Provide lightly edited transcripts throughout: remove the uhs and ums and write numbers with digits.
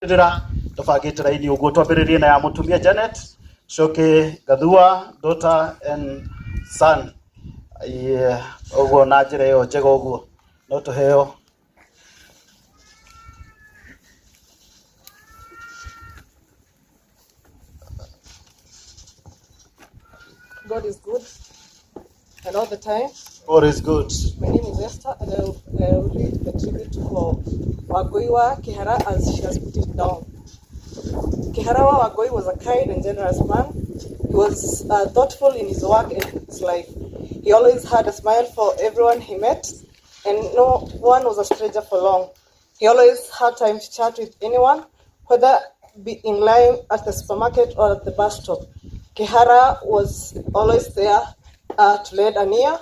tofagitira ini uguo twambiririe na ya mutumia Janet coke Gathua daughter and son uguo na njira iyo njega uguo no tuheo. God is good and all the time. God is good. My name is Esther, and I will read the tribute for Wagoiwa Kihara as she has put it down. Kihara Wagoi was a kind and generous man. He was thoughtful in his work and his life. He always had a smile for everyone he met, and no one was a stranger for long. He always had time to chat with anyone, whether be in line at the supermarket or at the bus stop. Kihara was always there to lend an ear.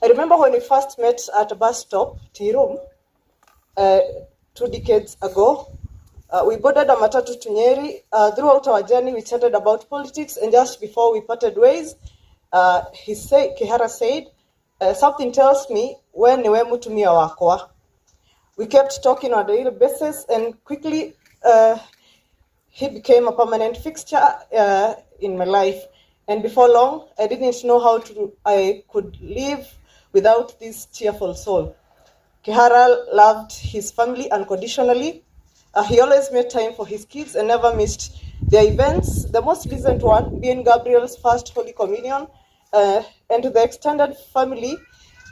I remember when we first met at a bus stop, Tirum, 2 decades ago. We boarded a matatu to Nyeri. Throughout our journey, we chatted about politics, and just before we parted ways, Kihara said, something tells me when niwe mutumia wakwa. We kept talking on a daily basis, and quickly he became a permanent fixture in my life. And before long, I didn't know how I could live without this cheerful soul. Kihara loved his family unconditionally. He always made time for his kids and never missed their events. The most recent one being Gabriel's first Holy Communion. And to the extended family,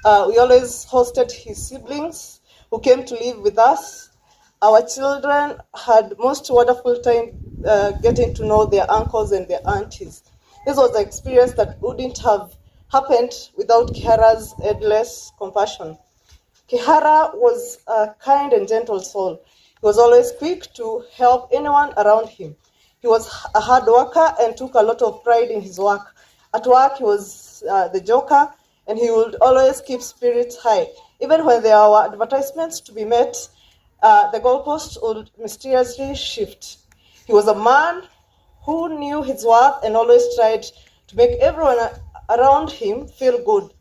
we always hosted his siblings who came to live with us. Our children had most wonderful time getting to know their uncles and their aunties. This was an experience that wouldn't have happened without Kihara's endless compassion. Kihara was a kind and gentle soul. He was always quick to help anyone around him. He was a hard worker and took a lot of pride in his work. At work, he was the joker, and he would always keep spirits high. Even when there were advertisements to be met, the goalposts would mysteriously shift. He was a man who knew his worth and always tried to make everyone around him feel good.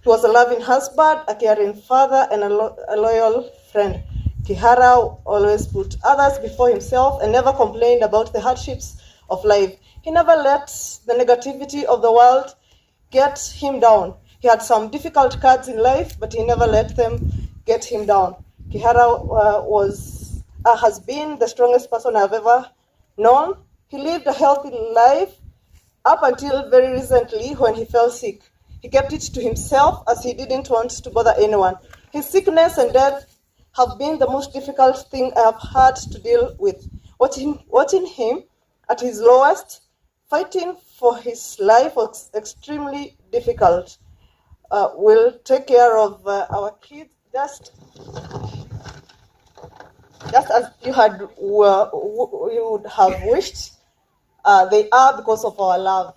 He was a loving husband, a caring father, and a loyal friend. Kihara always put others before himself and never complained about the hardships of life. He never let the negativity of the world get him down. He had some difficult cards in life, but he never let them get him down. Kihara has been the strongest person I've ever known. He lived a healthy life up until very recently when he fell sick. He kept it to himself as he didn't want to bother anyone. His sickness and death have been the most difficult thing I have had to deal with. Watching him at his lowest, fighting for his life was extremely difficult. We'll take care of our kids just as you would have wished. They are because of our love.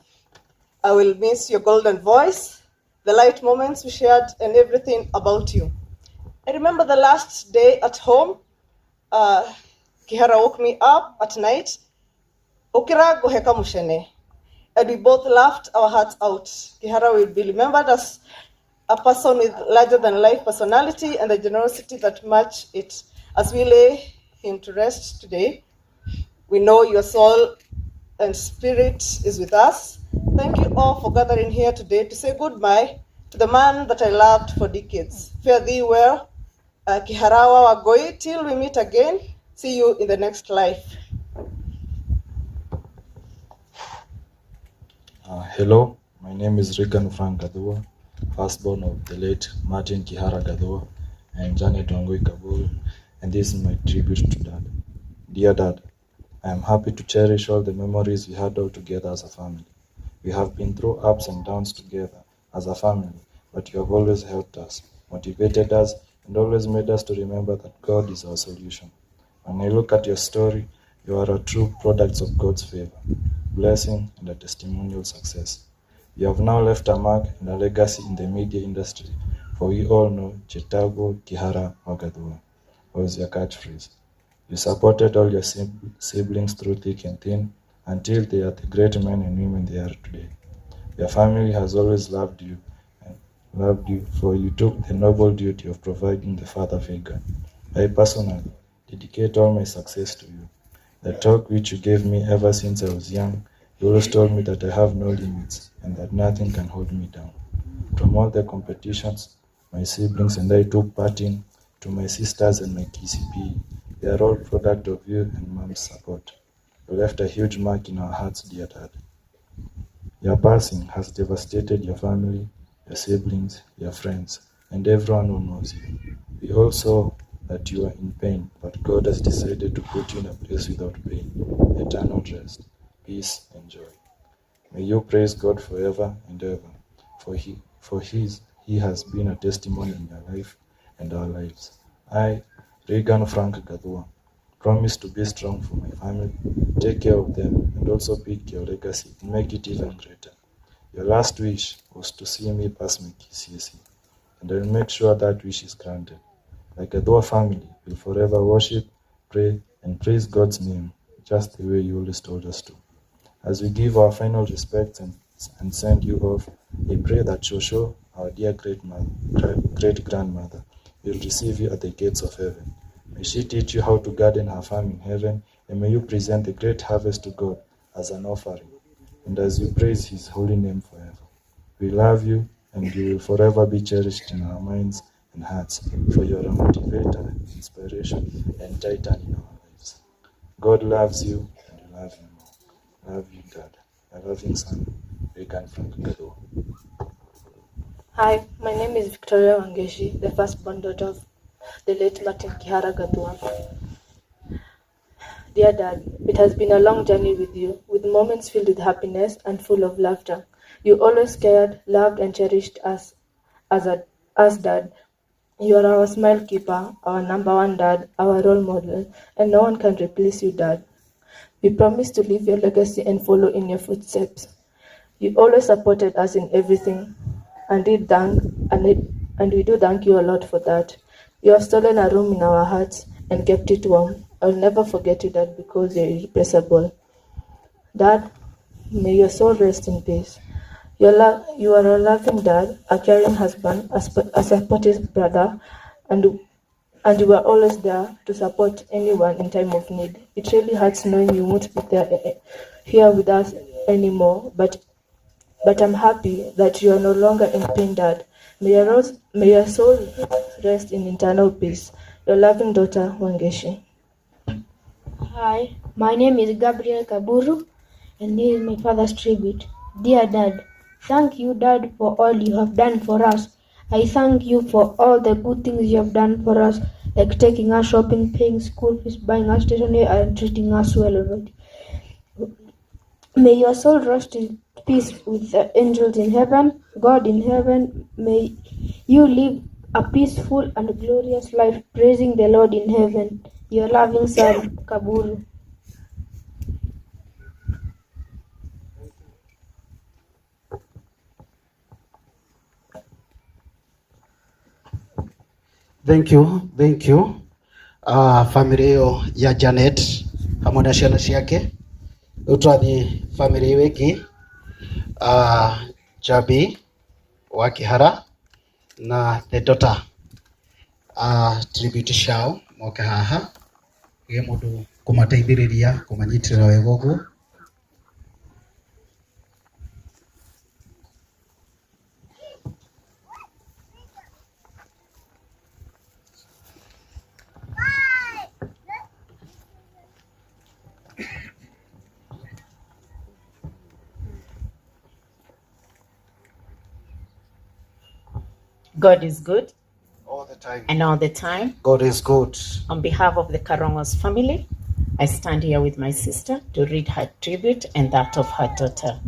I will miss your golden voice, the light moments we shared, and everything about you. I remember the last day at home. Kihara woke me up at night. Okira goheka mushene. And we both laughed our hearts out. Kihara will be remembered as a person with larger-than-life personality and the generosity that match it. As we lay him to rest today, we know your soul and spirit is with us. Thank you all for gathering here today to say goodbye to the man that I loved for decades. Fare thee well, Kihara Wagoi, till we meet again. See you in the next life. Hello, my name is Regan Frank Gathua, firstborn of the late Martin Kihara Gathua and Janet Wangui Kabul, and this is my tribute to Dad. Dear Dad, I am happy to cherish all the memories we had all together as a family. We have been through ups and downs together as a family, but you have always helped us, motivated us, and always made us to remember that God is our solution. When I look at your story, you are a true product of God's favor, blessing, and a testimonial success. You have now left a mark and a legacy in the media industry, for we all know Chetago Kihara Wagathua was your catchphrase. You supported all your siblings through thick and thin until they are the great men and women they are today. Your family has always loved you, for you took the noble duty of providing the father figure. I personally dedicate all my success to you. The talk which you gave me ever since I was young, you always told me that I have no limits and that nothing can hold me down. From all the competitions my siblings and I took part in, to my sisters and my KCPE, they are all product of you and Mom's support. You left a huge mark in our hearts, dear Dad. Your passing has devastated your family, your siblings, your friends, and everyone who knows you. We all saw that you are in pain, but God has decided to put you in a place without pain, eternal rest, peace, and joy. May you praise God forever and ever, for He has been a testimony in your life and our lives. I, Regan Frank Gathua, promise to be strong for my family, take care of them, and also pick your legacy and make it even greater. Your last wish was to see me pass my KCSE, and I will make sure that wish is granted. Like a Gathua family, will forever worship, pray, and praise God's name, just the way you always told us to. As we give our final respects and send you off, I pray that Shosho, our dear great-grandmother, will receive you at the gates of heaven. May she teach you how to garden her farm in heaven, and may you present the great harvest to God as an offering, and as you praise His holy name forever. We love you, and you will forever be cherished in our minds and hearts, for you are a motivator, inspiration, and titan in our lives. God loves you, and we love you more. Love you, Dad. My loving son, Regan Frank Gathua. Hi, my name is Victoria Wangeshi, the firstborn daughter of the late Martin Kihara Gathua. Dear Dad, it has been a long journey with you, with moments filled with happiness and full of laughter. You always cared, loved, and cherished us as Dad. You are our smile keeper, our number one dad, our role model, and no one can replace you, Dad. We promise to leave your legacy and follow in your footsteps. You always supported us in everything, and we do thank you a lot for that. You have stolen a room in our hearts and kept it warm. I'll never forget you, Dad, because you're irreplaceable. Dad, may your soul rest in peace. You are a loving dad, a caring husband, a supportive brother, and you were always there to support anyone in time of need. It really hurts knowing you won't be here with us anymore, but I'm happy that you are no longer in pain, Dad. May your soul rest in eternal peace. Your loving daughter, Wangeshi. Hi, my name is Gabriel Kaburu, and this is my father's tribute. Dear Dad, thank you, Dad, for all you have done for us. I thank you for all the good things you have done for us, like taking us shopping, paying school fees, buying us stationery, and treating us well already. May your soul rest in peace with the angels in heaven. God in heaven, may you live a peaceful and glorious life, praising the Lord in heaven. Your loving son, Kaburu. Thank you. Family hiyo ya Janet hamwe na ciana ciake. Utwathi family hiyo ĩngĩ Jabi wa Kihara na the daughter tribute ciao moke haha gĩ mũndũ kũmateithĩrĩria kũmanyitirĩra wega ũguo. God is good. All the time. And all the time. God is good. On behalf of the Karongos family, I stand here with my sister to read her tribute and that of her daughter.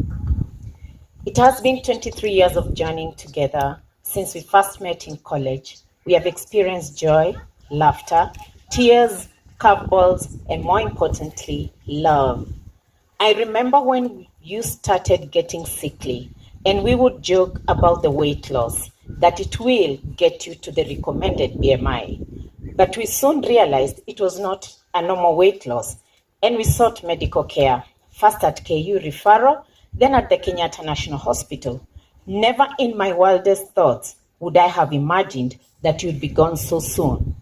It has been 23 years of journeying together since we first met in college. We have experienced joy, laughter, tears, curveballs, and more importantly, love. I remember when you started getting sickly, and we would joke about the weight loss, that it will get you to the recommended BMI. But we soon realized it was not a normal weight loss, and we sought medical care, first at KU referral, then at the Kenyatta National Hospital. Never in my wildest thoughts would I have imagined that you'd be gone so soon.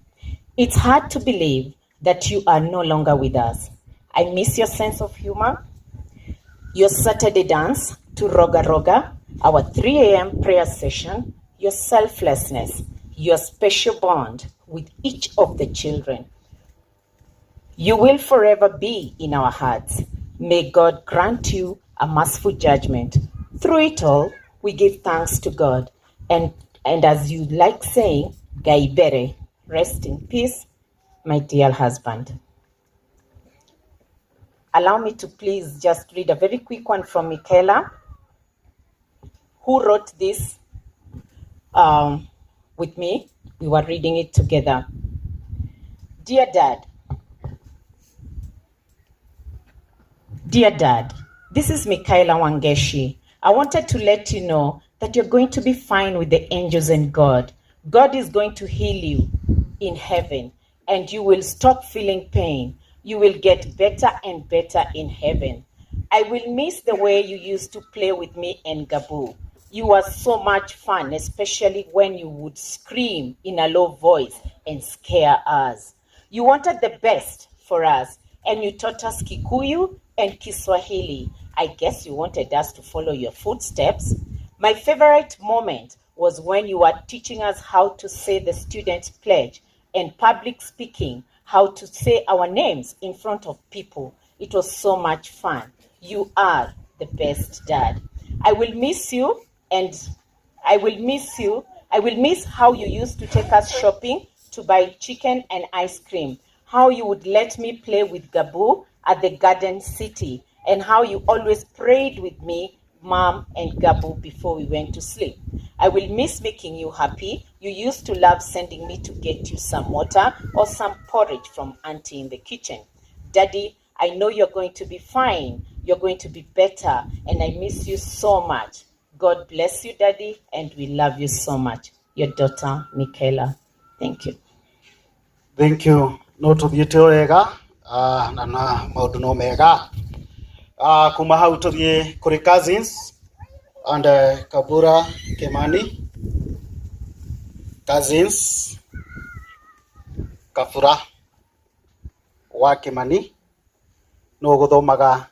It's hard to believe that you are no longer with us. I miss your sense of humor, your Saturday dance to Roga Roga, our 3 a.m. prayer session, your selflessness, your special bond with each of the children. You will forever be in our hearts. May God grant you a merciful judgment. Through it all, we give thanks to God. And as you like saying, Gaibere, rest in peace, my dear husband. Allow me to please just read a very quick one from Michaela, who wrote this with me. We were reading it together. Dear Dad, this is Michaela Wangeshi. I wanted to let you know that you're going to be fine with the angels and God. God is going to heal you in heaven, and you will stop feeling pain. You will get better and better in heaven. I will miss the way you used to play with me and Gabu. You were so much fun, especially when you would scream in a low voice and scare us. You wanted the best for us, and you taught us Kikuyu and Kiswahili. I guess you wanted us to follow your footsteps. My favorite moment was when you were teaching us how to say the student pledge and public speaking, how to say our names in front of people. It was so much fun. You are the best dad. I will miss you, and I will miss how you used to take us shopping to buy chicken and ice cream, how you would let me play with Gabu at the Garden City, and how you always prayed with me, Mom, and Gabu before we went to sleep. I will miss making you happy. You used to love sending me to get you some water or some porridge from Auntie in the kitchen. Daddy, I know you're going to be fine. You're going to be better, and I miss you so much. God bless you, Daddy, and we love you so much. Your daughter, Michaela. Thank you. Thank you. No tũthiĩte wega na maũndũ no mega. Kuma hau tũthiĩ kũrĩ cousins and Kabura Kemani. Cousins Kafura wa Kemani no gũthomaga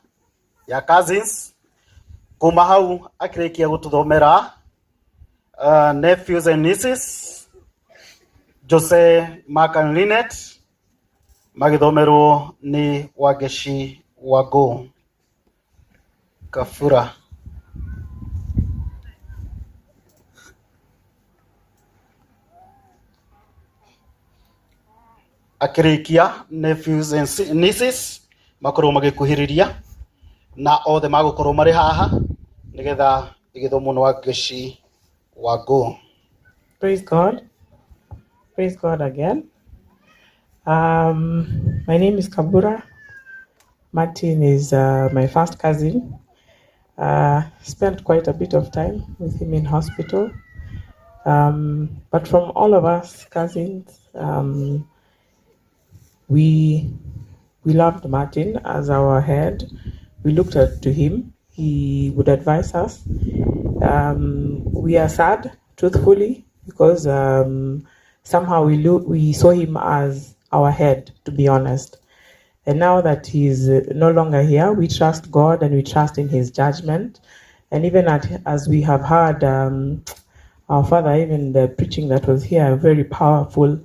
ya cousins. Kuma hau akĩrĩkia gũtũthomera nephews and nieces Jose, Mark and Lynette magĩthomerwo nĩ Wangeshi Wangũ Kafura. Akĩrĩkia nephews and nieces makorwo magĩkuhĩrĩria na othe magũkorwo marĩ haha nĩgetha igĩthomwo nĩ Wangeshi Wangũ. Praise God. Praise God again. My name is Kabura. Martin is my first cousin. Spent quite a bit of time with him in hospital. But from all of us cousins, we loved Martin as our head. We looked up to him. He would advise us. We are sad, truthfully, because somehow we saw him as our head, to be honest. And now that he's no longer here, we trust God and we trust in his judgment. And even as we have heard our father, even the preaching that was here, very powerful,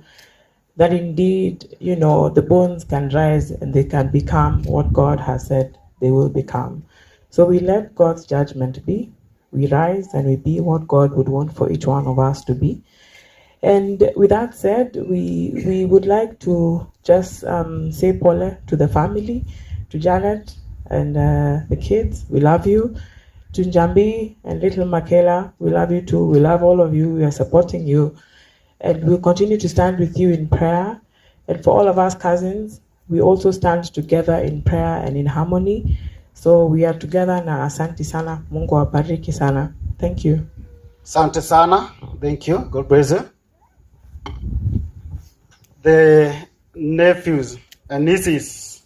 that indeed, the bones can rise and they can become what God has said they will become. So we let God's judgment be. We rise and we be what God would want for each one of us to be. And with that said, we would like to just say Pole to the family, to Janet and the kids. We love you. To Njambi and little Michaela, we love you too. We love all of you. We are supporting you. And we'll continue to stand with you in prayer. And for all of us cousins, we also stand together in prayer and in harmony. So we are together na asante sana. Mungu awabariki sana. Thank you. Asante sana. Thank you. God bless you. The nephews and nieces,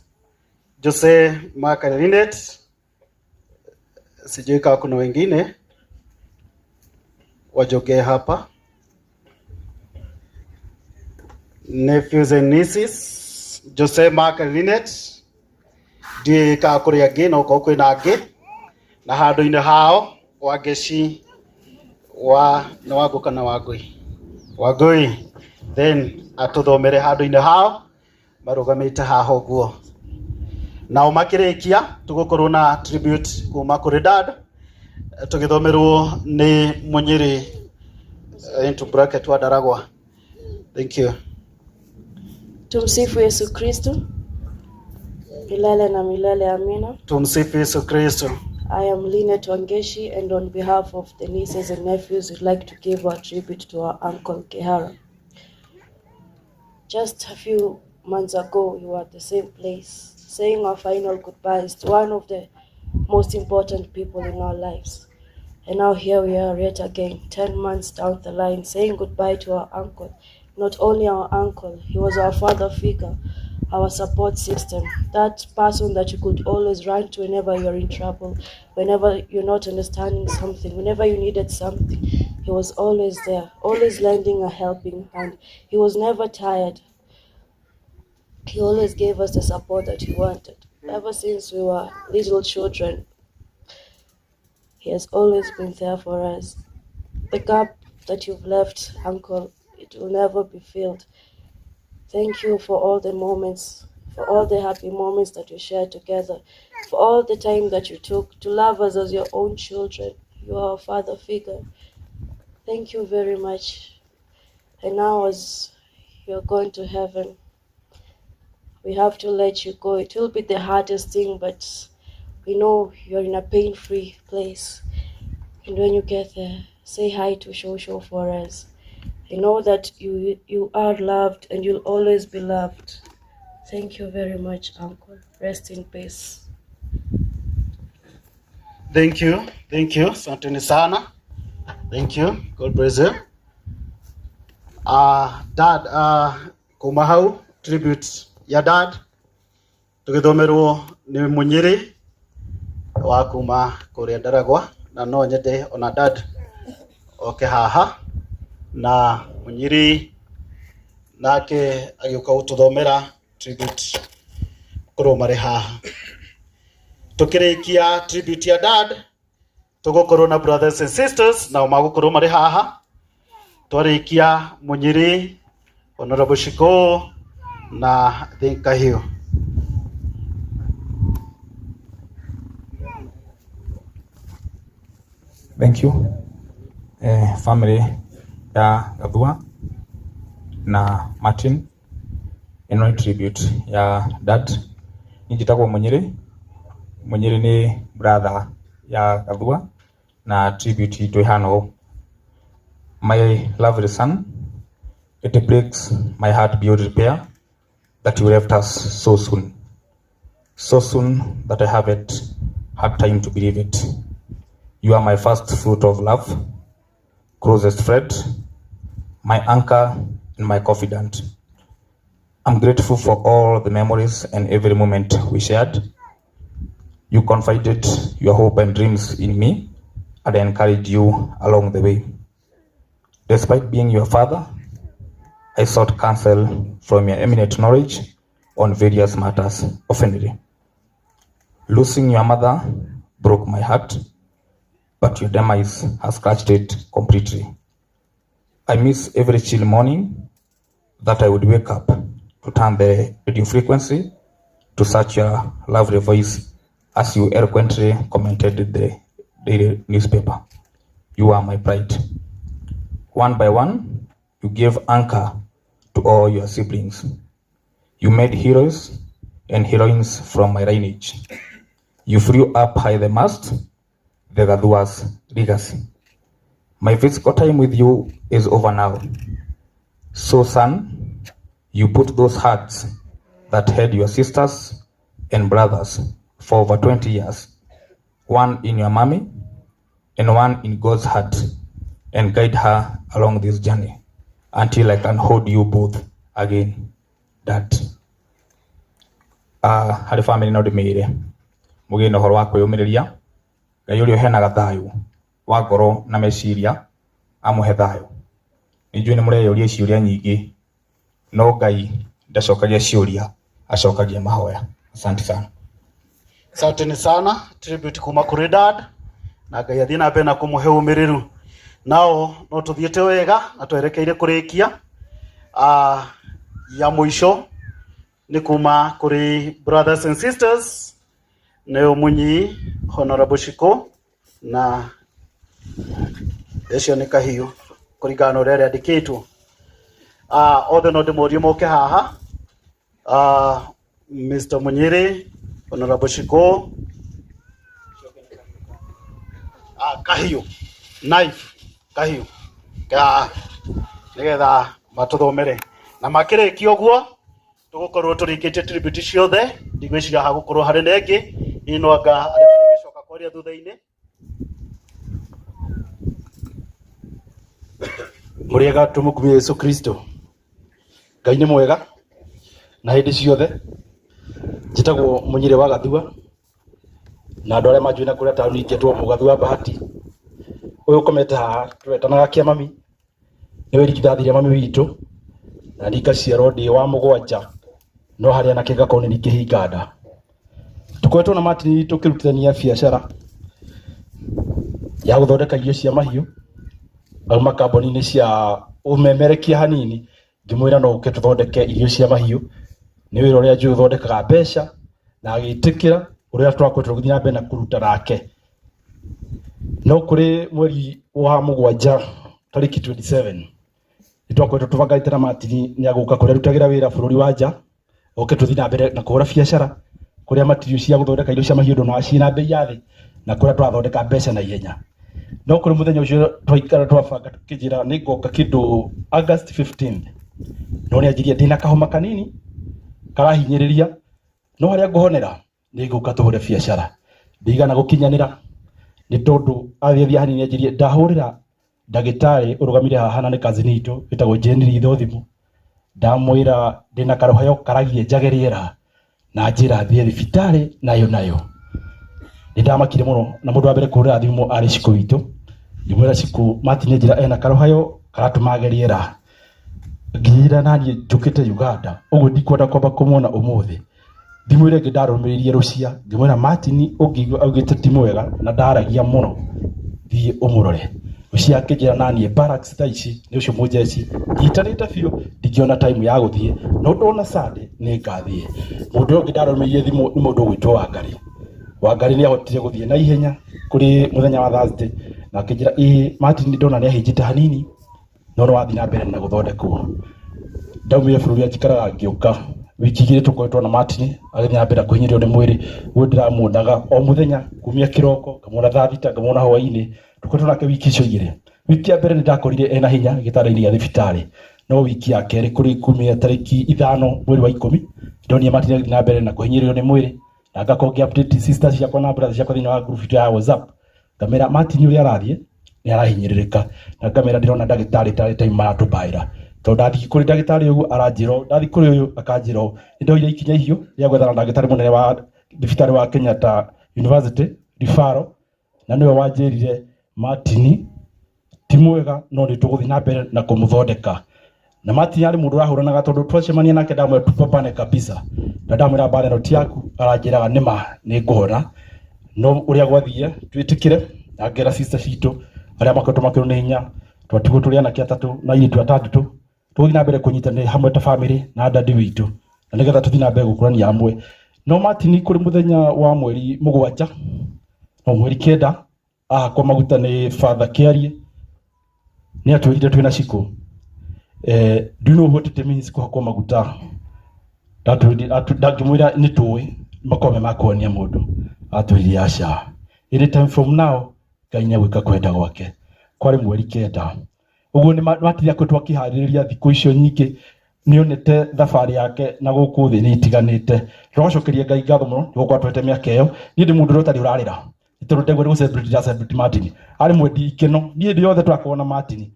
Jose, Mark and Lynette. Sijui kama kuna wengine wajogee hapa. Nephews and nieces, Jose, Mark and Lynette. ndika kuria ngi no ko kwina ngi na handu-ini hao wa ngeci wa no wagu kana wagui then atuthomere handu-ini hao marugamite haho guo nao makirikia tugukorwo na tribute kuma kuri dad tugithomerwo ni Munyiri into bracket wa Daragwa. Thank you. Tumsifu Yesu Kristo. Milele na milele amina. Tumsifu Yesu Kristo. I am Linet Wangeshi, and on behalf of the nieces and nephews, we'd like to give our tribute to our uncle Kihara. Just a few months ago, we were at the same place, saying our final goodbyes to one of the most important people in our lives. And now here we are yet again, 10 months down the line, saying goodbye to our uncle. Not only our uncle, he was our father figure, our support system, that person that you could always run to whenever you're in trouble, whenever you're not understanding something, whenever you needed something. He was always there, always lending a helping hand. He was never tired. He always gave us the support that we wanted. Ever since we were little children, he has always been there for us. The gap that you've left, Uncle, it will never be filled. Thank you for all the moments, for all the happy moments that we shared together, for all the time that you took to love us as your own children. You are our father figure. Thank you very much. And now as you're going to heaven, we have to let you go. It will be the hardest thing, but we know you're in a pain-free place. And when you get there, say hi to Shosho for us. I know that you are loved and you'll always be loved. Thank you very much, Uncle. Rest in peace. Thank you. Asanteni sana. Thank you. God bless you. Dad, kuma hau tribute ya dad tugithomerwo ni Munyiri wa kuma kuria Daragwa, na no nyende ona dad oke haha na Munyiri nake agiuka gututhomera tribute kuro mari haha. Tukirikia tribute ya dad tugukorwo na brothers and sisters na magukorwo mari haha. Twarikia Munyiri, Honorable Shiko na Thinka hiyo. Thank you. Family ya Gathua na Martin, eno tribute ya dad. Nijitagwo Munyiri. Munyiri ni brother ya Gathua na tribute to hano. My lovely son, it breaks my heart beyond repair that you left us so soon that I haven't had time to believe it. You are my first fruit of love, closest friend, my anchor and my confidant. I'm grateful for all the memories and every moment we shared. You confided your hope and dreams in me, and I encouraged you along the way. Despite being your father, I sought counsel from your eminent knowledge on various matters oftenly. Losing your mother broke my heart, but your demise has scratched it completely. I miss every chill morning that I would wake up to turn the radio frequency to such your lovely voice as you eloquently commented the daily newspaper. You are my pride. One by one, you gave anchor to all your siblings. You made heroes and heroines from my lineage. You flew up high the mast, the Gathua's legacy. My physical time with you is over now. So son, you put those hearts that held your sisters and brothers for over 20 years, one in your mommy and one in God's heart, and guide her along this journey until I can hold you both again. That hari family no dimire mugi no horo wa kwiyumiriria Ngai uri ohenaga thayu wa ngoro na meciria amuhe thayu. Nijui ni mureyuria ciuria nyingi no Ngai ndacokagia ciuria acokagia mahoya. Asante sana. Asanteni sana, tribute kuma kuri dad na Ngai athie na mbere na kumuhe umiriru. Nao no tuthiete wega na twerekeire kurikia ya mwisho ni kuma kuri brothers and sisters Neo Munyi, Honorable Shiko na ecio ni kahiu kurigana rere andikitwo. Othe no ndimorie moke haha. Mr. Munyiri, Honorable Shiko, kahiu knife kahiu nigetha matuthomere na makiriki uguo tugukorwo turikite tribute ciothe ndigwiciria ha gukorwo hari nengi ino anga aria gicoka kwaria thutha-ini. Muriega tumukumie Yesu Kristo. Ngai ni mwega na hindi ciothe. Njitagwo Munyiri wa Gathua na andũ arĩa manjũĩ na kũrĩa taũni njetwo Mũgathua Bahati. Ũyũ ũkomete haha twetanaga kĩa mami nĩ wĩrigithathirie mami witũ na ndikaciarwo ndĩ wa mũgwanja no harĩa na kĩgakorwo nĩ rikĩhinga nda. Tũkoretwo na Martin tũkĩrutithania biacara ya gũthondeka irio cia mahiũ auma kambuni-inĩ cia ũmemerekia hanini ngĩmwĩra no ũke tũthondeke irio cia mahiũ. Nĩ wĩra ũrĩa njũĩ ũthondekaga mbeca na agĩtĩkĩra ũrĩa twakoretwo tũgĩthiĩ na mbere na kũruta nake. No kũrĩ mweri wa mũgwanja tarĩki 27 nĩ twakoretwo tũbangĩte na Martin nĩ agũka kũrĩa arutagĩra wĩra bũrũri wa nja oke tũthiĩ na mbere na kũhũra biacara kũrĩa material cia gũthondeka irio cia mahiũ ndona ciĩna bei ya thĩ na kũrĩa twathondeka mbeca na ihenya. No kũrĩ mũthenya ũcio twaikara twabanga tukĩnjĩra nĩ ngoka kĩndũ August 15 no nĩ anjirie ndĩna kahoma kanini karahinyĩrĩria no harĩa ngũhonera nĩ ngũka tũhũre biacara. Ndigana gũkinyanĩra nĩ tondũ athiathia hanini anjirie ndahũrĩra ndagĩtarĩ ũrũgamire haha na nĩ kazini itũ wĩtagwo Jenny Ritho thimũ ndamwĩra ndĩna karoheyo karagie njage rĩera na njĩra thiĩ thibitarĩ nayo. Nĩ ndamakire mũno na mũndũ wa mbere kũhũrĩra thimũ arĩ Shiko witũ. Ndĩmwĩra Shiko Martin njĩra ena karoheyo karatũmage rĩera nginyĩra naniĩ njũkĩte Uganda ũguo ndikwenda kwamba kũmuona ũmũthĩ. Thimũ ĩrĩa ĩngĩ ndarũmĩrĩirie Rũcia ngĩmwĩra Martin ũngĩigua augĩte ti mwega na ndaragia mũno thiĩ ũmũrore. Rũcia akĩnjĩra naniĩ barracks thaa ici nĩ ũcio mũnjeci nyitanĩte biũ ndingĩona time ya gũthiĩ no ndona Sunday nĩ ngathiĩ. Mũndũ ũngĩ ndarũmĩrĩirie thimũ nĩ mũndũ ũgwĩtwo Wangari nĩ ahotire gũthiĩ na ihenya kũrĩ mũthenya wa Thursday na akĩnjĩra Martin ndona nĩ ahĩnjĩte hanini no wathiĩ na mbere na gũthondekwo. Ndaumire bũrũri anjikaraga ngĩũka wiki igĩrĩ tũkoretwo na Martin agĩthiĩ na mbere kũhinyĩrĩrio nĩ mwĩrĩ. Ũyũ ndĩramuonaga o mũthenya kumia kĩroko ngamwona thaa thita ngamwona hwaĩ-inĩ tũkoretwo nake wiki icio igĩrĩ. Wiki ya mbere nĩ ndakorire ena hinya gĩtanda-inĩ gĩa thibitarĩ no wiki ya kerĩ kũrĩ kumia tarĩki 5 mweri wa 10 ndonire Martin agĩthiĩ na mbere na kũhinyĩrĩrio nĩ mwĩrĩ na ngakorwo ngĩ-update sisters ciakwa na brothers ciakwa thĩinĩ wa group itũ ya WhatsApp ngamera Martin ũrĩa arathiĩ nĩ arahinyĩrĩrĩka na ngamera ndĩrona ndagĩtarĩ tarĩ time maratũbaĩra tondũ ndathiĩ kũrĩ ndagĩtarĩ ũguo aranjĩra ndathiĩ kũrĩ ũyũ akanjĩra nĩ ndoire ikinya ihiũ rĩa gwethana na ndagĩtarĩ mũnene wa thibitarĩ wa Kenyatta University referral na nĩwe wanjĩrire Martin ti mwega no nĩ tũgũthiĩ na mbere na kũmũthondeka. Na Martin arĩ mũndũ ũrahũranaga tondũ twacemania nake ndamwĩra tupambane kabisa na ndamwĩra mbaneno ti yaku aranjĩraga nĩma nĩ ngũhona no ũrĩa gwathiĩ twĩtĩkĩre na ngera sister citũ arĩa makoretwo makĩrwo nĩ hinya twatigwo tũrĩ anake atatũ na airĩtu atandatũ tũgũthiĩ na mbere kũnyitanĩra hamwe ta family na ndandi witũ na nĩgetha tũthiĩ na mbere gũkũrania hamwe. No Martin kũrĩ mũthenya wa mweri mũgwanja no mweri kenda ahakwo maguta nĩ Father Kiarie nĩ atwĩrire twĩna Shiko do you know what it means kuhakwo maguta. Ndangĩmwĩra nĩ tũĩ makome makuonia mũndũ atwĩrire aca any time from now Ngai nĩ agwĩka kwenda gwake. Kwarĩ mweri kenda ũguo nĩ Martin akoretwo akĩharĩrĩria thikũ icio nyingĩ nĩ onete thabarĩ yake na gũkũ thĩ nĩ itiganĩte. Tũgacokeria Ngai ngatho mũno nĩ gũkorwo twete mĩaka ĩyo. Niĩ ndĩ mũndũ ũrĩa ũtarĩ ũrarĩra nĩ tondũ ndegwĩre gũcelebrate Martin arĩ mwendi ikeno. Niĩ ndĩ yothe twakorwo na Martin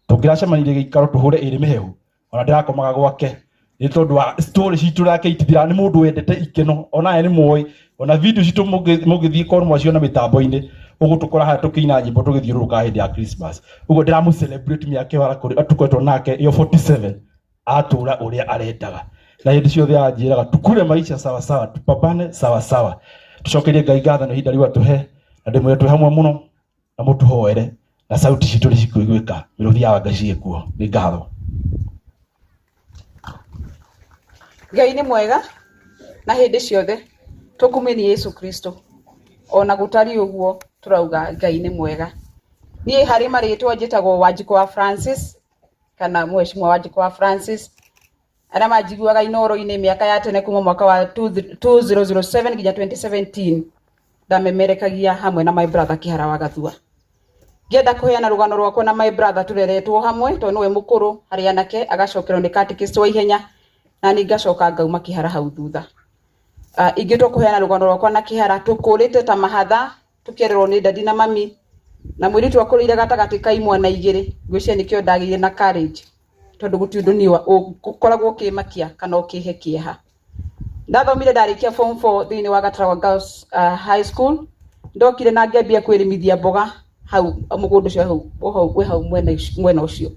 tũngĩracemanirie gĩikaro tũhũre ĩrĩ mĩhehu ona ndĩrakomaga gwake nĩ tondũ wa story citũ yake itithira. Nĩ mũndũ wendete ikeno ona nĩ muoĩ ona video citũ mũgĩthiĩ korwo mwaciona mĩtambo-inĩ ũgũtũkora haya tũkĩina nyĩmbo tũgĩthiũrũrũka hĩndĩ ya Christmas. Ũguo ndĩramũcelebrate mĩaka ĩyo kũrĩ tũkoretwo nake yo 47 atũra ũrĩa arendaga na hĩndĩ ciothe anjĩraga tukule maisha sawa sawa tupambane sawa sawa. tucokerie Ngai ngatho nĩ ihinda rĩu atuhe na ndĩmwĩre twĩ hamwe mũno na mũtũhoere na sauti citũ nĩ cikũiguĩka mĩrũthi ya Ngai ciĩkuo. Nĩ ngatho. Ngai nĩ mwega na hĩndĩ ciothe tũkumeni Yesu Kristo. Ona gũtari ũguo turauga Ngai nĩ mwega. Niĩ harĩ marĩtwa njĩtagwo Wanjikũ wa Francis kana Mheshimiwa Wanjikũ wa Francis. Arĩa manjiguaga Inoro-inĩ mĩaka ya tene kuma mwaka wa 2007 nginya 2017 ndamemerekagia hamwe na my brother Kihara wa Gathua. Ngĩenda kũheana rũgano rwakwa na my brother tureretwo hamwe tondũ nĩwe mũkũrũ harĩ anake agacokerwo nĩ catechist wa ihenya na nĩ ngacoka ngauma Kihara hau thutha. Ingĩtua kũheana rũgano rwakwa na Kihara tũkũrĩte ta mahatha tũkĩrerwo nĩ dadi na mami na mũirĩtu akũrĩire gatagatĩ ka imwana igĩrĩ. Ngwĩciria nĩkĩo ndagĩire na courage tondũ gũtirĩ ũndũ niĩ ũkoragwo ũkĩmakia kana ũkĩhe kĩeha. Ndathomire ndarĩkia form 4 thĩinĩ wa Gathua Girls High School. Ndokire na ngĩambia kwĩrĩmithia mboga hau mũgũnda ũcio hau mwena ũcio.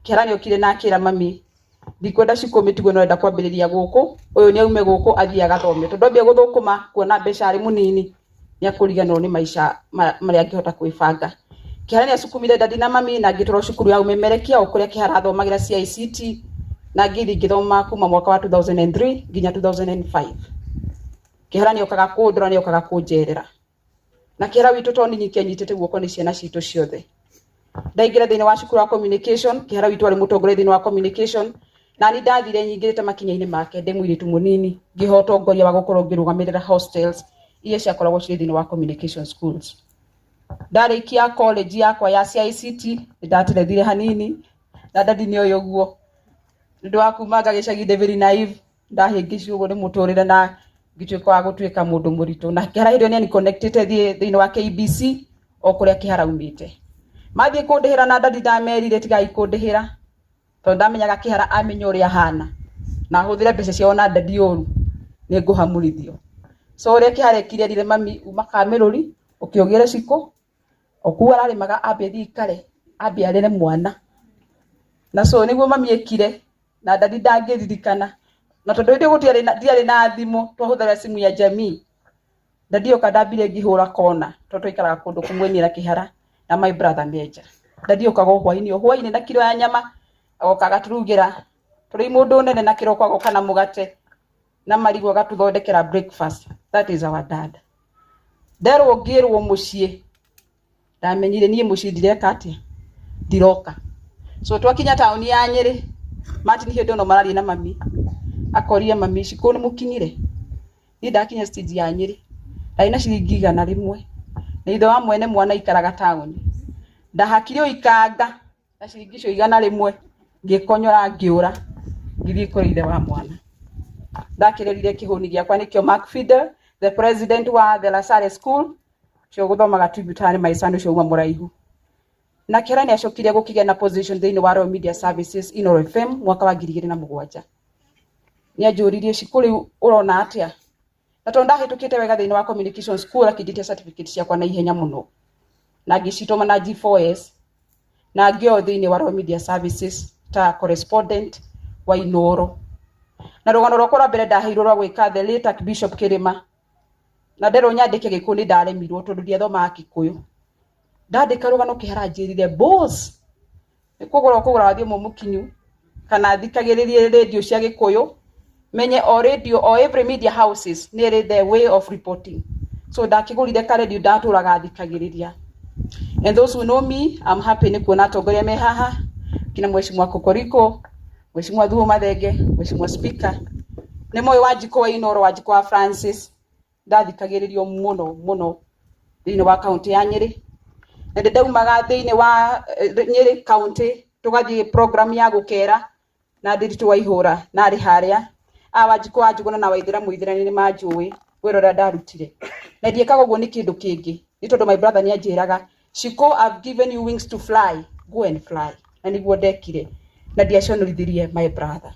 Kihara nĩokire na akĩra mami ndikwenda cikomĩtigwo no enda kwambĩrĩria gũkũ, ũyũ nĩ aume gũkũ athiĩ agathome tondũ ambia gũthũkũma kuona mbeca arĩ mũnini nĩ akũriganĩrwo nĩ maica marĩa angĩhota kwĩbanga. Kihara nĩacukumire dadi na mami na ngĩtwarwo cukuru ya ũmemerekia o kũrĩa Kihara athomagĩra CICT na ngĩthoma kuma mwaka wa 2003 nginya 2005. Kihara nĩokaga kũndora nĩokaga kũnjerera na Kihara witũ toni nyitĩte guoko nĩ ciana citũ ciothe. Ndaingĩra thĩinĩ wa cukuru wa communication. Kihara witũ arĩ mũtongoria thĩinĩ wa communication na nĩ ndathire nyingĩrĩte makinya-inĩ make ndĩ mũirĩtu mũnini ngĩhota ũtongoria wa gũkorwo ngĩrũgamĩrĩra hostels iria ciakoragwo cirĩ thĩinĩ wa communication schools. Ndarĩkia college yakwa ya CICT ndaterethire hanini na dadi nĩ ũyũ guo nĩndũ wa kuma ngagĩcagi very naive ndahĩngĩcio ũguo nĩ mũtũrĩre na ngĩtuĩka wa gũtuĩka mũndũ mũritũ na Kihara hĩndĩ ĩyo nĩ connected thĩinĩ wa KBC o kũrĩa Kihara umĩte. Mathiĩ kũndĩhĩra na dadi ndamerire tigai kũndĩhĩra tondũ ndamenyaga Kihara amenya ũrĩa hana na hũthĩre mbeca ciao na dadi ũru nĩ ngũhamũrithio. So ũrĩa Kihara ekire mami uma Kamĩrũri ũkĩogere ciko okuwa ararĩmaga ambia thikare ambia arere mwana na so nĩguo mami ekire na dadi ndangĩririkana na tondũ hĩndĩ gũtiarĩ na thimũ twahũthĩra simu ya jamii. Dadi oka ndambire ngĩhũra kona tondũ twaikaraga kũndũ kũmwe niĩ na Kihara na my brother Meja. Dadi okaga hwainĩ na kiro ya nyama agoka agaturugĩra tũrĩ mũndũ nene na kĩroko agoka na mũgate na marigũ agatuthondekera breakfast. That is our dad. Nderwo ngĩrwo mũciĩ ndamenyire niĩ mũciĩ ndireka atĩa ndiroka. So twakinya taũni ya Nyĩrĩ Martin hĩndĩ ĩno mararia na mami akoria mami ciko nĩ mũkinyire. Niĩ ndakinya stage ya Nyĩrĩ ndarĩ na ciringi 100 na ithe wa mwene mwana ikaraga taũni. Ndahakire ikanga na ciringi icio 100 ngĩkonyora ngĩũra ngĩthiĩ kũrĩ ithe wa mwana. Ndakĩrerire kĩhũni gĩakwa nĩkĩo Macfidel, the president wa the Lasare School cio gũthomaga tributary maicani cio uma mũraihu. Na Kihara nĩacokire gũkĩgĩa na position thĩinĩ wa Royal Media Services Inoro FM mwaka wa 2007. Nĩanjũririe ciku rĩu ũrona atĩa na tondũ ndahĩtũkĩte wega thĩinĩ wa communication school akĩnditia certificate ciakwa na ihenya mũno na ngĩcitũma na G4S na ngĩo thĩinĩ wa Royal Media Services ta correspondent wa Inoro. Na rũgano rwakwa rwa mbere ndaheirwo rwa gwĩka the late Archbishop Kĩrĩma na nderwo nyandĩke Gĩkũyũ ndaremirwo tondũ ndiathomaga Gĩkũyũ. Ndandĩka rũgano Kihara njĩrire boss nĩ kũgũra wathiĩ mũkinyu kana thikagĩrĩrie radio cia Gĩkũyũ menye o radio o every media houses nĩrĩ the way of reporting. So ndakĩgũrire ka radio ndatũraga thikagĩrĩria. And those who know me, I'm happy nĩ kuona atongoria me haha kina Mheshimiwa Kokoriko, Mheshimiwa Thuo Mathenge, Mheshimiwa Speaker. Nĩ moyo Wanjikũ wa Inoro, Wanjikũ wa Francis ndathikagĩrĩrio mũno thĩinĩ wa county ya Nyĩrĩ. Na ndaumaga thĩinĩ wa Nyĩrĩ county tũgathiĩ program ya gũkera na ndiritu wa ihũra na arĩ harĩa Wanjikũ wa Njũgũna na Waithĩra Mũithĩra nĩ manjũĩ wĩra ũrĩa ndarutire. Na ndiekaga ũguo nĩ kĩndũ kĩngĩ nĩ tondũ my brother nĩanjĩraga Shiko, I've given you wings to fly, go and fly. Na nĩguo ndekire na ndiaconorithirie my brother.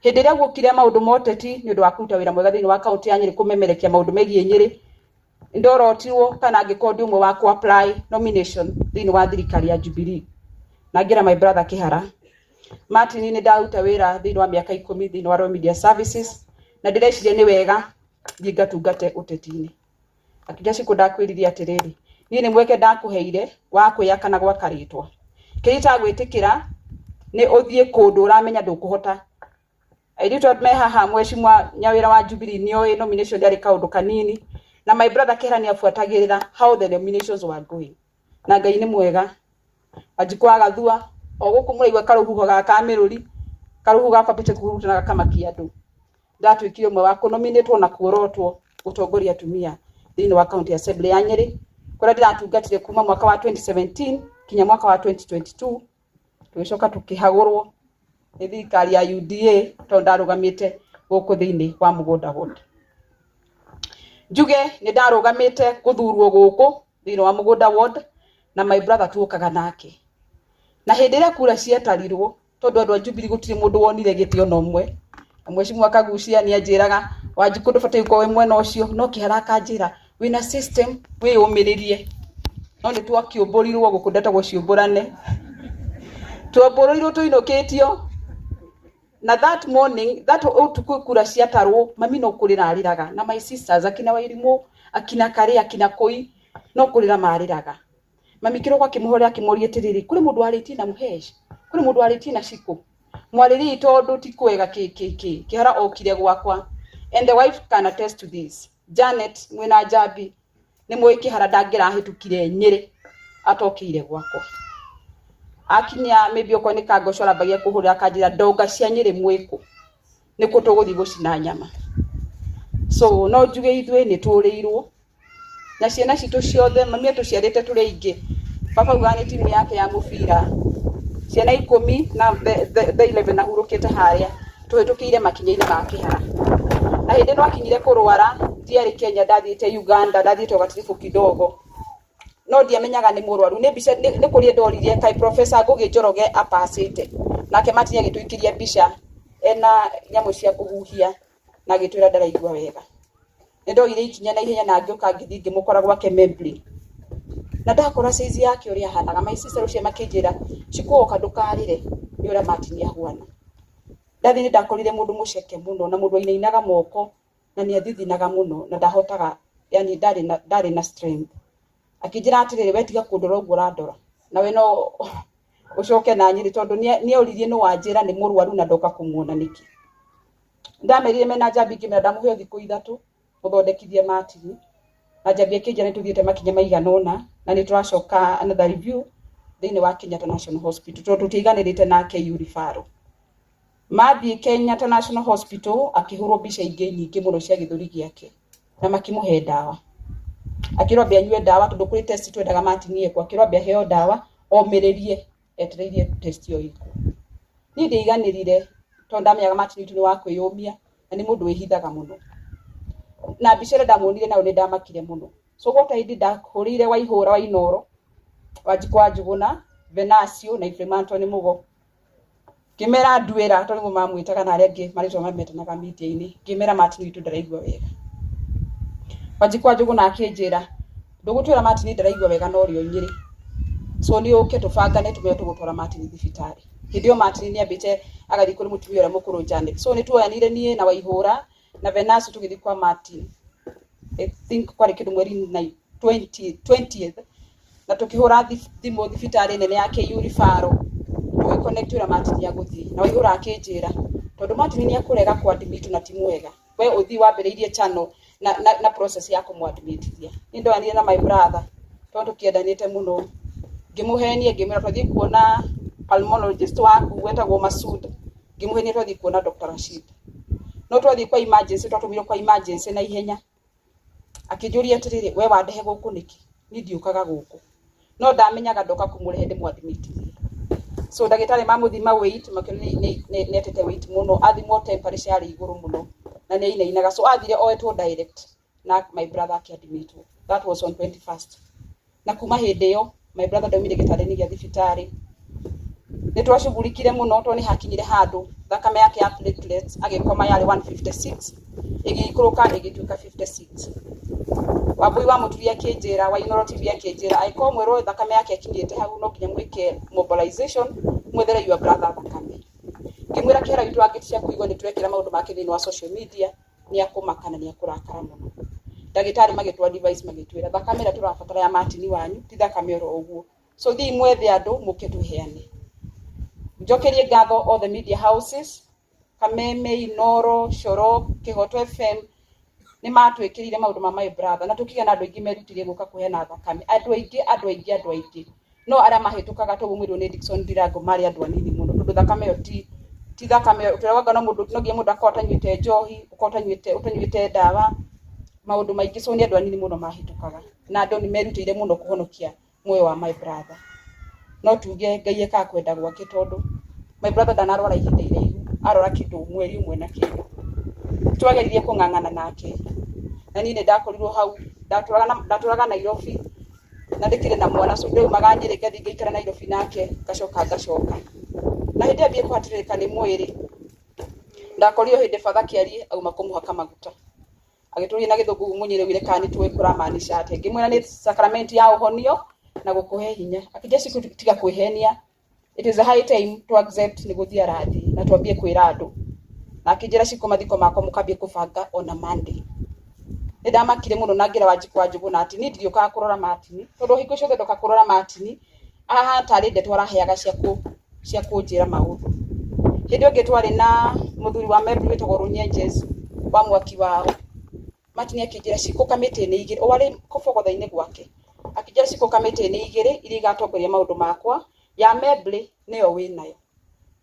Hĩndĩ ĩrĩa gũkire maũndũ moteti nĩ ũndũ wa kũruta wĩra mwega thĩinĩ wa county ya Nyĩrĩ kũmemerekia maũndũ megiĩ Nyĩrĩ ndorotirwo kana angĩkorwo ũmwe wa ku apply nomination thĩinĩ wa thirikari ya Jubilee na ngira my brother Kihara. Martin nĩ ndaruta wĩra thĩinĩ wa mĩaka 10 thĩinĩ wa Royal Media Services na ndĩreciria nĩ wega ngatungate uteti-ini akija ciku ndakwiririe atiriri ni ni mweke ndakuheire wa kwiyakana gwa karitwa kirita gwitikira ni uthie kundu uramenya ndukuhota airitu me haha mweshimwa nyawira wa Jubilee nio nomination yari kaundu kanini na my brother Kihara ni afuatagirira how the nominations were going na Ngai ni mwega ajikwa Gathua oguku muraigwa karuhuho ga kamiruri karuhu gakapite kuhuruta na gakamakia andu ndatwikire mwe wa kunominatwo na kuorotwo utongoria Atumia thini wa county assembly ya Nyeri kuria ndiratungatire kuma mwaka wa 2017 kinya mwaka wa 2022 tugicoka tukihagurwo ni thirikari ya UDA to ndarugamite guku thini wa mugunda ward njuge ni ndarugamite kuthurwo guku thini wa mugunda ward na my brother tukaga nake na hindira kura cietarirwo tondu andu a Jubilee gutire mundu wonire gitio no mwe mweshimwa kagucia ni ajiraga Wanjiku ndubate uko we mwena ucio no Kihara kanjira wina system we umiririe no ni twakiumburirwo gukundeta guciumburane twamburirwo tuinukitio na that morning that utukukura ciatarwo mami no kurira ariraga na my sisters akina Wairimu akina Kare akina Koi no kurira mariraga mami kiroko akimuhoria akimuria tiriri kuri mundu ariti na muhesh kuri mundu ariti na shiku mwariri tondu tikwega Kihara okire gwakwa and the wife can attest to this Janet mwena Jabi ni mwe Kihara ndagira hitukire Nyeri atokire gwakwa akinya maybe okone kagocora bagia kuhurira kanjira ndonga cia Nyeri mwiku niko tuguthi gucina nyama so no njuge ithwe ni turirwo na ciana citu ciothe mami atuciarite turi ingi papa ugani timu yake ya mufira ciana 10 na the 11 ahurukite haria tuhitukiire makinya-ini ma Kihara na hindi no akinyire kurwara ndiari Kenya ndathiite Uganda ndathiite gatirifu kidogo no ndiamenyaga ni murwaru ni bica ni kurie ndoririe kai professor Ngugi Njoroge apasite nake matinya gituikiria bica ena nyamu cia kuhuhia na gitwira ndaraigua wega ndoire ikinya na ihenya na ngioka ngithingi mukora gwake Membley na ndakora size yake uria hanaga my sister ucia makinjira cikuoka ndukarire ni uria matinia huana ndathi ni ndakorire mundu muceke muno na mundu ainainaga moko na ni athithinaga muno na ndahotaga yani ndari na strength akijira atirire wetiga kundora uguo randora na we no ucoke na Nyeri tondu ni oririe no wanjira ni murwaru na ndoka kumuona niki ndamerire mena Jabi ngimera ndamuhe thiku ithatu muthondekithie matini na Jabi akijira nituthiete makinya maiganona na ni turacoka another review thini wa Kenyatta National Hospital tondu tutiganirite na KU referral mathi Kenyatta National Hospital akihurwo bica ingi nyingi muno cia githuri giake na makimuhe dawa akirobia nywe dawa tondu kuri test twendaga matinie kwa akirobia heo dawa omiririe etereirie test yo iko ni ndiganirire tondu ndamenyaga matini tu ni wa kwiyumia na ni mundu wihithaga muno na bicere ndamonire na uri ndamakire muno so gota hindi ndahurire Waihura wa Inoro Wanjikwa Njuguna Venasio na Ifremanto ni mugo kimera ndwira tondu mamwitaga na aria ngi maritwa mametanaga media-ini kimera matini tu ndaraigua wega Wanjikwa Njuguna akinjira ndugutwira matini ndaraigua wega no rio Nyeri so ni uke tubangane tume tugutwara matini thibitari hindio matini ni ambite agathi kuri mutumia ura mukuru Janet so ni tuoyanire nie na Waihura na Venasio tugithi kwa matini I think kwari kindu mweri na 20th na tukihura thimu thibitari nene ya KU referral connect ura matini ya guthi na Waihura akinjira tondu matini ni akurega kwa admit na timu wega we uthi wambiriirie channel na process ya kumwadmitithia nindo anire na my brother tondu kiendanite muno ngimuhenie ngimera twathi kuona pulmonologist waku wetagwo Masud ngimuhenie twathi kuona Dr. Rashid no twathi kwa emergency twatumire kwa emergency na ihenya akijuria atiriri we wandehe guku niki ni ndiukaga guku no ndamenyaga ndoka kumurehe ndimwadmitithie so ndagitari mamuthima weight makini netete weight muno athimo temperature yari iguru muno na ni inainaga so athire oetwo direct na my brother akiadmitwo that was on 21st na kuma hindi yo my brother ndaumire gitari-ini gia thibitari ni twashughulikire muno to ni hakinyire handu thakame yake ya platelets agikoma yari 156 igikuruka igituka 56 wabui wa muturia akinjira wa Inoro TV akinjira aiko mwero thakame yake akinyite hau no kinya mwike mobilization mwethere your brother thakame ngimwira Kihara witu agitia kuigwa ni twekira maundu make thini wa social media ni akumakana ni akurakara muno ndagitari magitwa device magitwira thakame ira turabatara ya Martin wanyu ti thakame ro uguo so thi mwethe andu mukituheane njokerie ngatho all the media houses Kameme Inoro Shoro Kihoto FM ni matwikirire maundu ma my brother na tukiga na andu aingi merutirie guka kuheana thakame andu aingi no aria mahitukaga tugumwirwo ni Dickson Ndirango mari andu anini muno tondu thakame yo ti thakame turawaga no mundu no ngie mundu akota nywite njohi ukota nywite dawa maundu maingi so ni andu anini muno mahitukaga na andu ni merutire muno kuhonokia moyo wa my brother no tuge ngai eka kwenda gwake tondu my brother danarwara ihinda iraihu arora kindu mweri umwe na kindu twageririe kungangana nake na nini ndakorirwo hau ndaturaga Nairobi na ndikire na mwana so ndio maganyire gathi ngikara Nairobi nake gacoka na hindi ambie kwatirika ni mwiri ndakorirwo hindi father kiari au makumuhaka maguta agituria na githungu munyire wire kani tuwe kuramaanisha ate ngimwira ni sacrament ya uhonio na gukuhe hinya akija siku tiga kwihenia it is a high time to accept ni guthia rathi na twambie kwira andu na akijira siku mathiko mako mukambie kubanga ona Monday ndamakire muno nagira wajikwa njugu na ati ndio ka kurora Martin tondu hiko ciothe ndoka kurora Martin aha tari nde twaraheaga cia kunjira maundu hindi onge twari na muthuri wa mebu witagwo Runyenjes wa mwaki wao Martin akijira ciku kamite ni igire owari kufogothaine gwake akijira ciku kamite ni igire iri gatongoria maundu makwa ya meble niyo winayo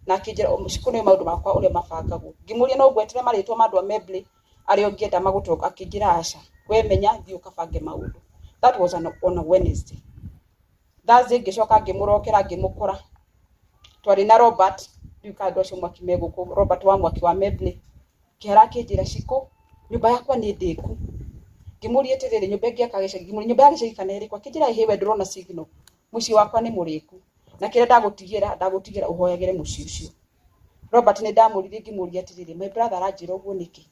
na akijira umuciku ni maundu makwa uri mabangagwo ngimuria no gwetire maritwa mandu a meble ari ongienda magutoka akijira aca we menya thi ukabange maundu that was on a Wednesday Thursday ngicoka ngimurokera ngimukora twari na Robert ndukando cio mwaki meguko Robert wa mwaki wa meble Kihara akijira ciko nyumba yakwa ni ndiku ngimuria tirire nyumba ingi akagesha ngimuria nyumba yake cikana iri kwa kijira hewe ndrona signal muci wakwa ni muriku na kire ndagutigira uhoyagire muci ucio Robert ni ndamuririe ngimuria tirire my brother aranjira uguo niki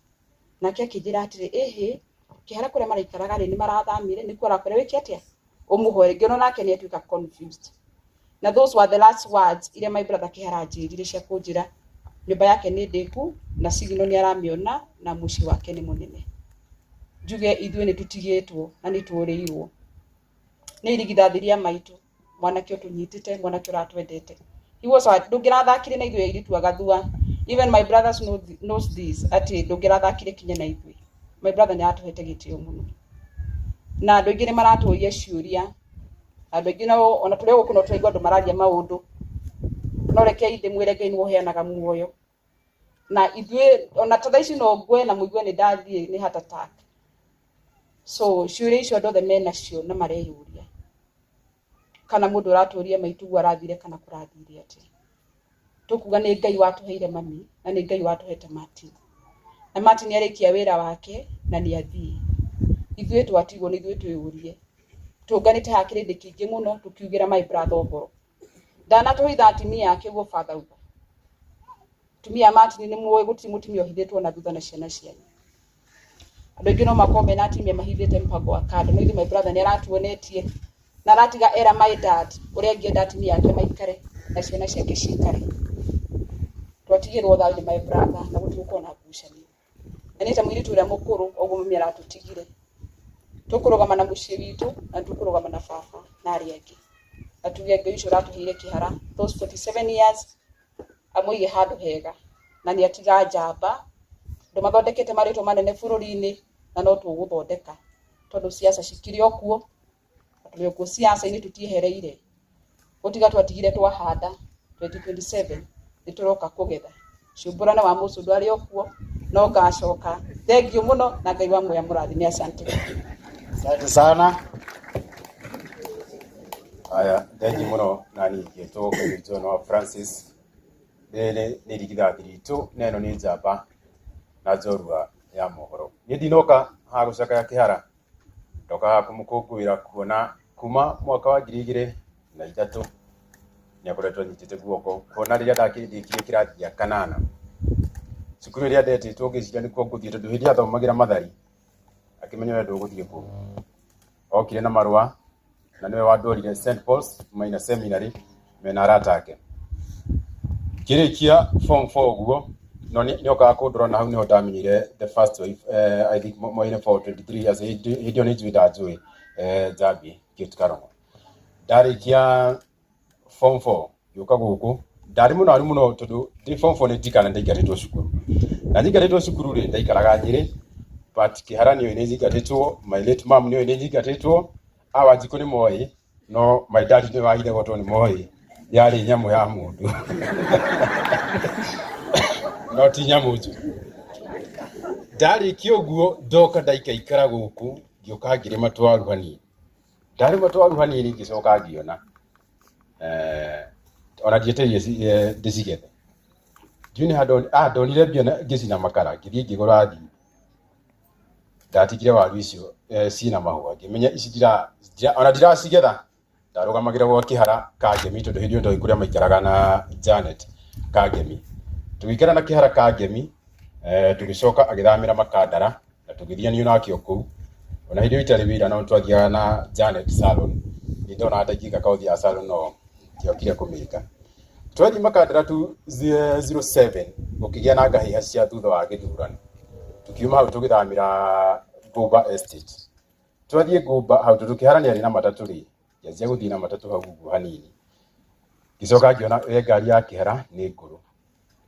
nake akijira atire ehe Kihara kure maraikaraga ni marathamire ni kwara kure wiki atia umuhoere ngino nake ni atuika confused na those were the last words ile my brother Kihara anjirire cia kunjira nyumba yake ni ndiku na signal ni aramiona na muci wake ni munene njuge ithwe ni tutigitwo na ni tuuriirwo ni irigithathiria maitu mwana kio tunyitite mwana kio ratwendete he was ndungira thakire na ithwe iritu Gathua even my brothers knows this ati ndungira thakire kinya na ithwe my brother ni atuhete gitio muno na andu ingire maraturia ciuria andu ingine ona turi gukuno turaigwa andu mararia maundu no reke inde mwire Ngai ni woheanaga muoyo na ithwe ona tadaici no ngwe na muigwe ni ndathie ni heart attack so ciuria icio andu the men acio na mareyuria kana mundu raturia maitugu arathire kana kurathire ati tukuga ni Ngai watuheire mami na ni Ngai watuhete Martin na Martin arikia wira wake na ni athie ithwe twatigwo ni ithwe twiyurie tunganite hakirindi kingi muno tukiugira my brother ogoro dana tuhitha atumia yake go father uga tumia Martin ni muwe guti mutumia ohithitwo na thutha na ciana cianyu andu ingino makome na atumia mahithite mpango wa kado no my brother ni aratuonetie na ratiga era my dad uria ngienda atumia yake maikare na ciana ciake cikare twatigirwo thaini my brother na gutuko na ngucanio na nita mwiritu uria mukuru oguo mami aratutigire tukurugama na mucii witu na tukurugama na baba na ari angi na tuge Ngai ucio ratuheire Kihara those 47 years amuige handu hega na ni atiga njamba ndu mathondekete maritwa manene bururi-ini na no tuguthondeka tondu siasa cikiri okuo tuli ku siasa ini tutiehereire gutiga twatigire twahanda 2027 nituroka kugetha cumburana wa mucundu ari okuo no ngacoka thengiu muno na Ngai wa muya murathime asante sana aya thengiu muno nani ngieto John wa Francis nene nirigithathi ritu neno ni njamba na njorua ya mohoro ni ndinoka ha gucaka ya Kihara ndoka kumukunguira kuona kuma mwaka wa 2003 ni akoretwo nyitite guoko kuona riria ndakirindikire kirathi gĩa kanana cukuru iria ndetĩtwo ngĩciria nĩkuo ngũthiĩ tondũ hĩndĩ athomagira Mathari akĩmenya we ndũgũthiĩ kũu okire na marũa na nĩwe wandũrire St Paul's Minor Seminary mena arata ake kĩrĩkia form 4 ũguo no nä okaga kå ndå rona hau nä ho ndamenyire the first wife I think mwaka-inä 23 years hä ndä ä yo nä njui njå njambi Kate Karongo ndarä kia form 4 gä å ka gå kå ndarä må noru må no tondå ndä form 4 nä ndikana ndaikarä two cukuru na njikarä two cukuru rä ndaikaraga Nyeri but Kihara nä nä njikarä two my late mom nä njikarä two awa njikå nä moä no my dad nä wahire gotwo nä moä yarä nyamå ya må ndå no ti nyamå njå ndarä kä å guo ndoka ndaikaikara gå kå ngä å ka ngä rä matwaru hanini ndarä matwaru hanini ngä coka ngä ona ona ndieteire ndä cigethe ndiå nä ndonire mbia ngä cina makara ngä thiä ngä gå ra thimå ndatigire waru icio cina mahåa ngä menya ici ona ndiracigetha ndarå gamagä ra gwa Kihara Kangemi tondå hä ndä ä yo ndoä kå rä a maikaraga na Janet Kangemi tå gä ikara na Kihara Kangemi tå gä coka agä thamä ra Makandara na tå gä thianio nake o kå u ona hä ndä ä yo itarä wä ra no twathiaga na Janet salon nä ndona ndaingä ka kaåthi ya salon no tiokire kå mä ka twathi Makandara tu 07 gå kä gä a na ngahä cia thutha wa gä thurano tå kiuma hau tå gä thamä ra Gumba Estate twathiä Gumba hau tondå Kihara nä arä na matatå rä njanjia gå thiä na matatå hau guo hanini ngä coka ngä ona ngari ya Kihara nä ngå rå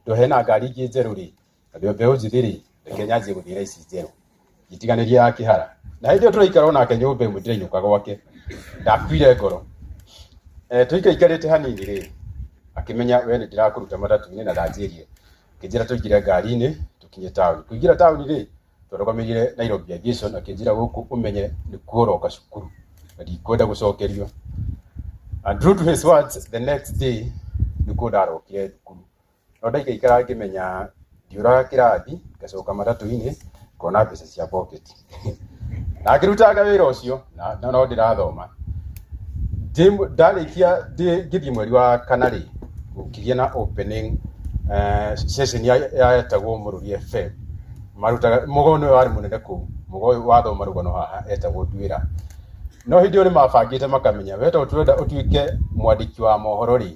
ndå hena ngari ingä njerå rä na mbeå njithä rä reke nyanjie gå thiä ra ici njerå itiganä ria ya Kihara na hä ndä ä yo tå raikara onake nyå mba ä mwe ndä rainå ka gwake ndakuire ngoro tå ikaikarä te hanini rä akä menya we nä ndä rakå ruta matatå-inä na ndanjä rie kä njä ra tå ingä re ngari-inä tå kinye taåni kå ingä ra taåni rä twarå gamä rire Nairobi Aviation akä njä ra gå kå å menye nä kuo roka cukuru na ndikwenda gå cokerio and true to his words the next day nä kuo ndarokire thukuru no ndaikaikara ngä menya ndiåraga kä rathi ngacoka matatå-inä ngona mbeca cia pocket na ngä rutanga wä ra å cio no ndä rathoma ndarä kia ngä thiä mweri wa kana rä gå kä gä na opening session yetagwo må rå ri FM marutaga må go nä warä må nene kå u må go wathoma rå gano haha etagwo nduä ra no hä ndä ä yo nä mabangä te makamenya weta å tårenda å tuä ke mwandäki wa mohoro rä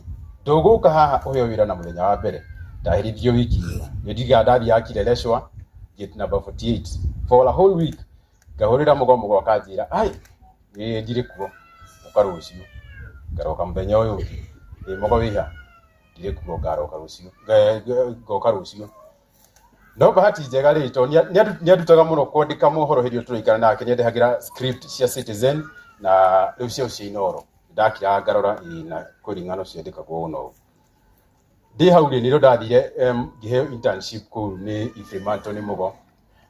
ndå gå ka haha å heo wä ra na må thenya wa mbere ndahä rithio wiki ng'ima nä ndiga ndathiä akire Lecwa gate number 48 for a whole week ngahå rä ra må go akanjä ra ai ndirä kuo å ka rå cio ngaroka må thenya å yå å ngä må go wä ha ndirä kuo ngaroka rå cio ngoka rå cio no bahati njega rä to nä andutaga må no kwandä ka mohoro hä ndä ä yo tå raikara nake nä andehagä ra script cia Citizen na rä u cio cia Inoro ndakiraga ngarora na kwä ring'ano ciandä kagwo no ndä hau rä nä rä o ndathire ngä heo internship kå u nä Ifrimanto nä må go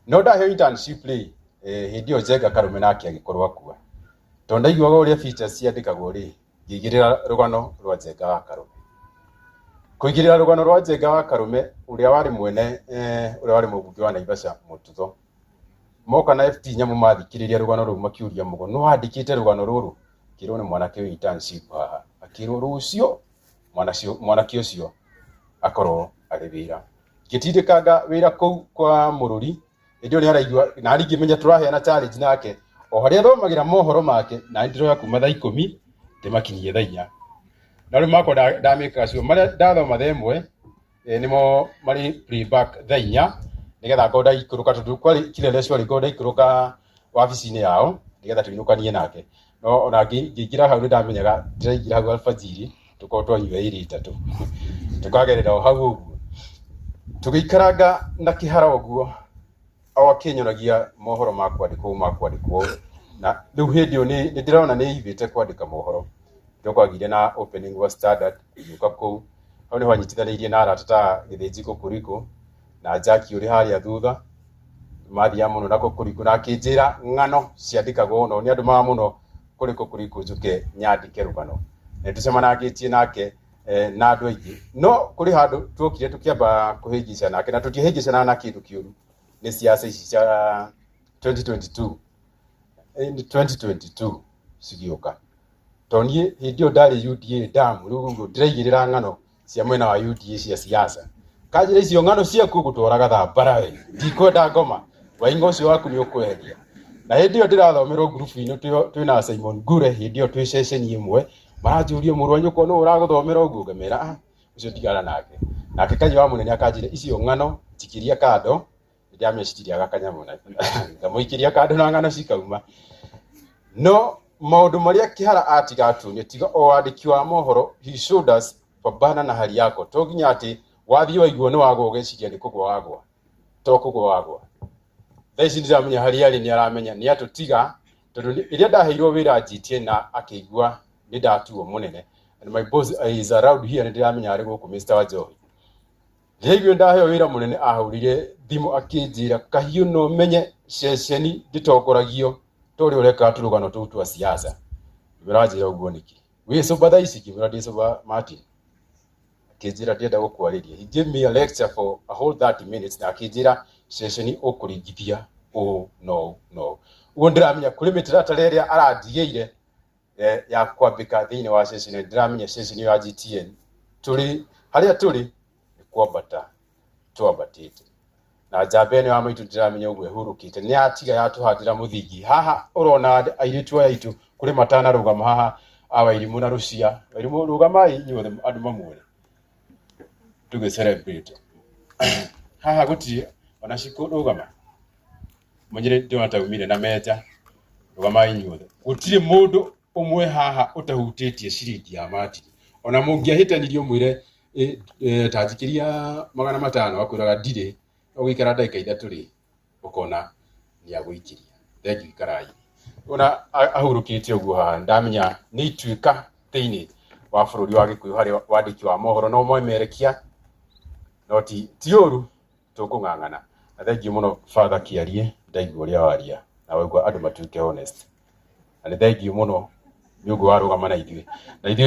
no ndaheo internship rä hä ndä ä yo Njenga Karume nake agä korwo akua to ndaiguaga å rä a features ciandä kagwo rä ngä igä rä ra rå gano rwa Njenga wa Karume kå igä rä ra rå gano rwa Njenga wa Karume å rä a warä mwene å rä a warä må mbunge wa Naivasha må tutho moka na FT nyamå mathikä rä ria rå gano rå u makä å ria må go no andä kä te rå gano rå rå kä rwo nä mwanake å internship haha akä rwo rå cio mwanake å cio akorwo arä wä ra ngä tindä kanga wä ra kå u kwa må rå ri hä ndä ä yo nä araigua na ngä menya tå raheana challenge nake o harä a thomagä ra mohoro make na ndä roya kuma thaa 10 ndä makinyie thaa 4 na rä u makwa ndamä kaga cio marä a ndathoma thaa 1 nä mo marä playback thaa 4 nä getha ngorwo ndaikå rå ka tondå kwarä kire Lecwa rä ngorwo ndaikå rå ka wabici-inä yao nä getha tå inå kanie nake no ona ngä ingä ra hau nä ndamenyaga ndä raingä ra hau alfajiri tå korwo twanyua ä itatå tå kagerera o hau å guo tå gä ikaranga na Kihara å guo o akä mohoro makwandä kwo na rä u hä ndä ä yo nä ndä rona nä ivä te kwandä ka mohoro ndä kwagire na opening wa Standard gä ka kå u hau nä ho anyitithanä irie na arata ta gä thä nji kå kå rikå na Jackie å rä harä a thutha mathiaga må no na kå kå rikå na akä njä ra ng'ano ciandä kagwo no nä andå maga må no kå rä kå kå rikå njå ke nyandä ke rå gano nä tå cemanangä tie nake na andå aingä no kå rä handå tuokire tå kä amba kå hä ngä ca nake na tå tiahä ngä cana na kä ndå kä å ru nä ciaca ici cia 2022 cigä å ka to niä hä ndä ä yo ndarä UDA damu rä u ndä raigä rä ra ng'ano cia mwena wa UDA cia ciaca kanjä ra icio ng'ano ciaku gå twaraga thambara we ndikwenda ngoma wainga å cio waku nä å kweheria na hä ndä ä yo ndä rathomä rwo ngurubu-inä twä na Simon Gure hä ndä ä yo twä ceceni ä mwe maranjå rie må rå wa nyå ko nä å ragå thomera å guo ngamera å cio ndigana nake na kikaji wa munene akajire icio ng'ano tikiria kado ndiameciria gakanyamũ na ngamuikiria kado na ng'ano cikauma no maundu maria Kihara atiga Atumia tiga o andiki wa mohoro he showed us pambana na hali yako to nginya ati wathii waiguo ni wagwo geciria ni kugwa wagwa to kugwa wagwa thaici ndiramenya hali yari ni aramenya ni atutiga tondu iria ndaheirwo wira njitie na akigua ni ndatuo munene and my boss is around here ndiramenya ari guku Mr. Wajohi Rĩgio ndaheo wĩra mũnene ahũrire thimũ akĩnjĩra kahiũ no menye ceceni nditongoragio tũrĩ ũreka tũrũgano tũu twa siasa ndĩranjĩra ũguo nĩkĩ wĩ soba thaa ici kĩmũra ndĩ soba Martin akĩnjĩra ndĩenda gũkwarĩria he gave me a lecture for a whole 30 minutes na akĩnjĩra ceceni ũkũringithia no ũguo ndĩramenya kũrĩ mĩtaratara ĩrĩa arandigĩire ya kwambĩka thĩinĩ wa ceceni ndĩramenya ceceni ya GTN tũrĩ harĩa tũrĩ kwambata twambatite na njamba ĩno ya Maitũ ndiramenya ũguo hurukite ni atiga yatuhandira muthingi haha urona airitu aitu kuri matana rugama haha awairimu na rucia wairimu rugamai inyuothe andu mamwe tuge celebrate haha guti ona ciku rugama munyire ndio taumire na meja rugamai inyuothe gutire mundu umwe haha utahutitie ciringi ya mati ona mungiahitanirio mwire tajikiria 500 akwiraga ndire ogikara ndaika ithatu ri ukona ni agwikiria thengi karai ona ahurukite uguo ha ndamenya ni ituika thiini wa bururi wa Gikuyu hari wandiki wa mohoro no moimerekia no tiuru tukung'ang'ana na thengi muno father Kiarie ndaigua uria waria na wegwa andu matuke honest na thengi muno nyugo warugama na ithuĩ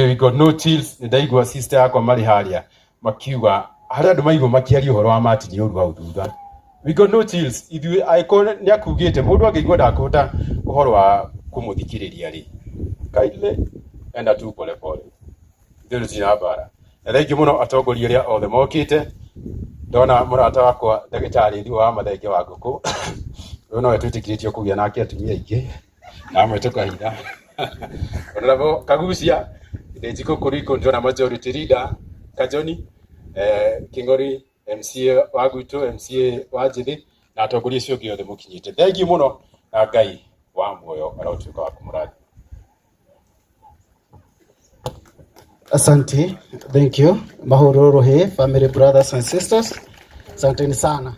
we got no chills ndaigua sister yakwa mari haria makiuga haria andu maigua makiaria uhoro wa Martin uru hau thutha we got no chills ithuĩ icon ni akugite mundu akigua ndakota uhoro wa kumuthikiriria ri kaile enda tu pole pole ndio jina bara na thengi muno atongoria ria othe mokite ndona murata wakwa ndagitari ndi wa mathenge wa nguku no etwitikiritio kugia nake atumia ingi na amwe tukahitha Honorable Kagucia, Ndejiko Kuriko Njona Majority Leader, Kajoni, Kingori, MCA Waguto, MCA Wajithi, na atongoria cio giothe mukinyite. Thengi muno na Ngai wa muoyo arautuka wa kumurathi. Asante, thank you. Mahororo he, family brothers and sisters. Asanteni sana.